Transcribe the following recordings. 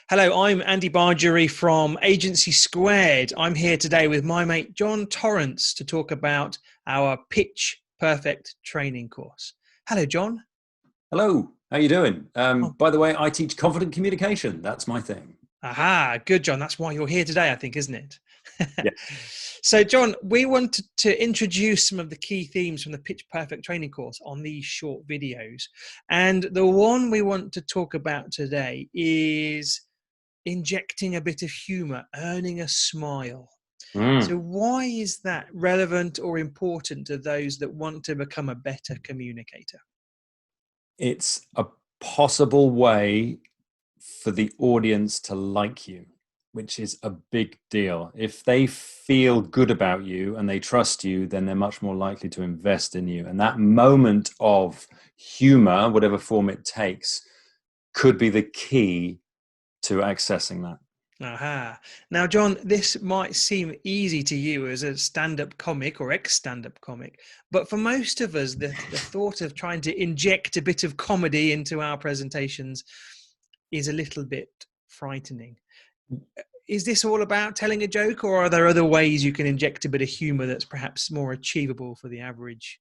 Hello, I'm Andy Bargery from Agency Squared. I'm here today with my mate John Torrance to talk about our Pitch Perfect training course. Hello, John. Hello, how you doing? Oh, By the way, I teach confident communication. That's my thing. aha, good, John. That's why you're here today, I think, isn't it? Yes. So, John, we wanted to introduce some of the key themes from the Pitch Perfect training course on these short videos. And the one we want to talk about today is injecting a bit of humor, earning a smile. So Mm. why is that relevant or important to those that want to become a better communicator? It's a possible way for the audience to like you, which is a big deal. If they feel good about you and they trust you, then they're much more likely to invest in you. And that moment of humor, whatever form it takes, could be the key to accessing that. Aha. Now, John, this might seem easy to you as a stand-up comic or ex-stand-up comic, but for most of us, the thought of trying to inject a bit of comedy into our presentations is a little bit frightening. Is this all about telling a joke, or are there other ways you can inject a bit of humor that's perhaps more achievable for the average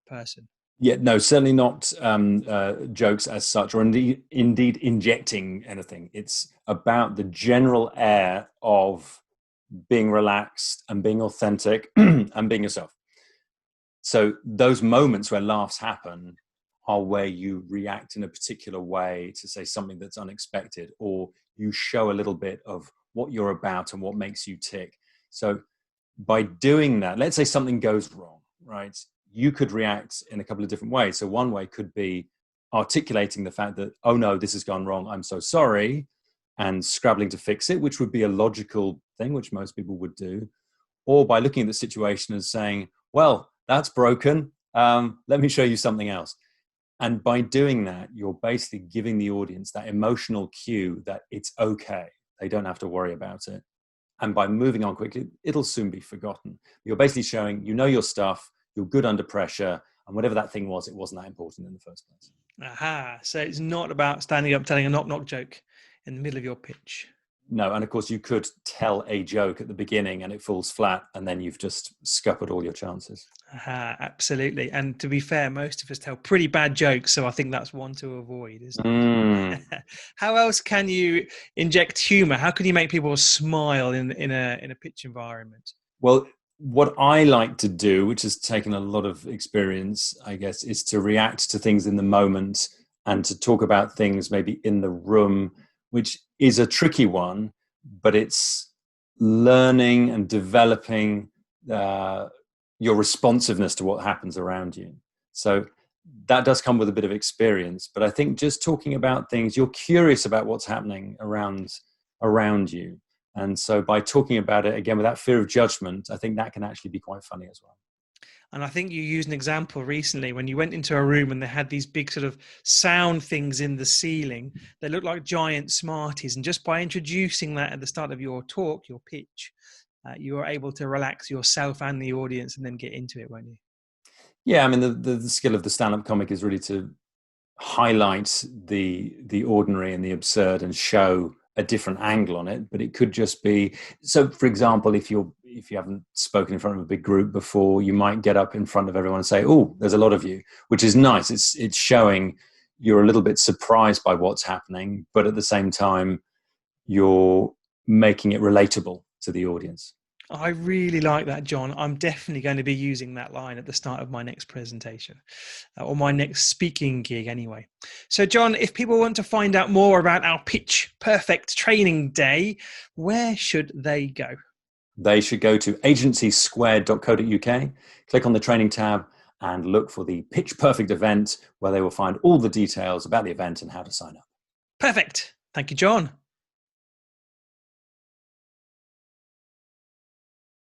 person? Yeah, no, certainly not jokes as such, or indeed injecting anything. It's about the general air of being relaxed and being authentic and being yourself. So those moments where laughs happen are where you react in a particular way to say something that's unexpected, or you show a little bit of what you're about and what makes you tick. So by doing that, let's say something goes wrong, right? You could react in a couple of different ways. So one way could be articulating the fact that, oh no, this has gone wrong, I'm so sorry, and scrabbling to fix it, which would be a logical thing, which most people would do. Or by looking at the situation and saying, well, that's broken. Let me show you something else. And by doing that, you're basically giving the audience that emotional cue that it's okay. They don't have to worry about it. And by moving on quickly, it'll soon be forgotten. You're basically showing you know your stuff, you're good under pressure, and whatever that thing was, it wasn't that important in the first place. Aha. So it's not about standing up telling a knock knock joke in the middle of your pitch. No, and of course you could tell a joke at the beginning and it falls flat, and then you've just scuppered all your chances. Aha, absolutely. And to be fair, most of us tell pretty bad jokes, so I think that's one to avoid, isn't Mm. it? How else can you inject humor? How can you make people smile in a pitch environment? Well, what I like to do, which has taken a lot of experience, I guess, is to react to things in the moment and to talk about things maybe in the room, which is a tricky one, but it's learning and developing uh, your responsiveness to what happens around you. So that does come with a bit of experience, but I think just talking about things, you're curious about what's happening around you, and so by talking about it again without fear of judgment, I think that can actually be quite funny as well. And I think you used an example recently when you went into a room and they had these big sort of sound things in the ceiling. They looked like giant Smarties. And just by introducing that at the start of your talk, your pitch, you were able to relax yourself and the audience and then get into it, weren't you? Yeah, I mean the skill of the stand-up comic is really to highlight the ordinary and the absurd and show a different angle on it. But it could just be, so for example, if you haven't spoken in front of a big group before, you might get up in front of everyone and say, oh, there's a lot of you, which is nice. It's showing you're a little bit surprised by what's happening, but at the same time you're making it relatable to the audience. I really like that, John. I'm definitely going to be using that line at the start of my next presentation or my next speaking gig anyway. So, John, if people want to find out more about our Pitch Perfect training day, where should they go? They should go to agencysquared.co.uk, click on the training tab, and look for the Pitch Perfect event, where they will find all the details about the event and how to sign up. Perfect. Thank you, John.